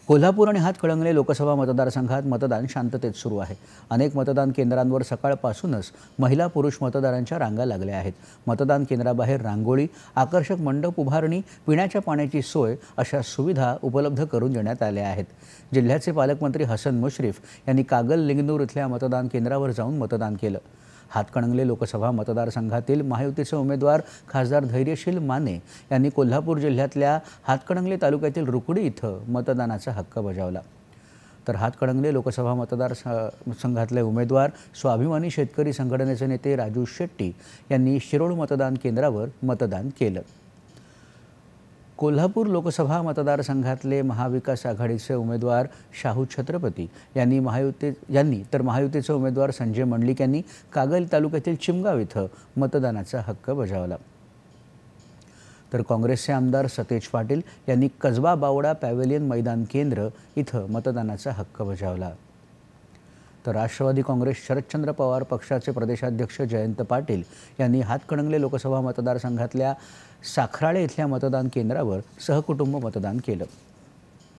कोल्हापूर आणि हातकणंगले लोकसभा मतदारसंघात मतदान शांततेत सुरू आहे। अनेक मतदान केंद्रांवर सकाळपासूनच महिला पुरुष मतदारांच्या रांगा लागल्या आहेत। मतदान केंद्राबाहेर रांगोळी, आकर्षक मंडप उभारणी, पिण्याच्या पाण्याची सोय अशा सुविधा उपलब्ध करून देण्यात आल्या आहेत। जिल्ह्याचे पालकमंत्री हसन मुश्रीफ यांनी कागल लिंगनूर इथल्या मतदान केंद्रावर जाऊन मतदान केलं। हातकणंगले लोकसभा मतदारसंघातील महायुतीचे उमेदवार खासदार धैर्यशील माने यांनी कोल्हापूर जिल्ह्यातल्या हातकणंगले तालुक्यातील रुकडी इथं मतदानाचा हक्क बजावला। तर हातकणंगले लोकसभा मतदारसंघातले उमेदवार स्वाभिमानी शेतकरी संघटनेचे नेते राजू शेट्टी यांनी शिरोळ मतदान केंद्रावर मतदान केलं। कोल्हापूर लोकसभा मतदारसंघातले महाविकास आघाडीचे उमेदवार शाहू छत्रपती यांनी महायुतीचे उमेदवार संजय मंडलिक यांनी कागल तालुक्यातील चिमगाव इथं मतदानाचा हक्क बजावला। तर काँग्रेसचे आमदार सतेज पाटील यांनी कसबा बावडा पॅव्हेलियन मैदान केंद्र इथं मतदानाचा हक्क बजावला। तर राष्ट्रवादी काँग्रेस शरदचंद्र पवार पक्षाचे प्रदेशाध्यक्ष जयंत पाटील यांनी हातकणंगले लोकसभा मतदारसंघातल्या साखराळे इथल्या मतदान केंद्रावर सहकुटुंब मतदान केलं।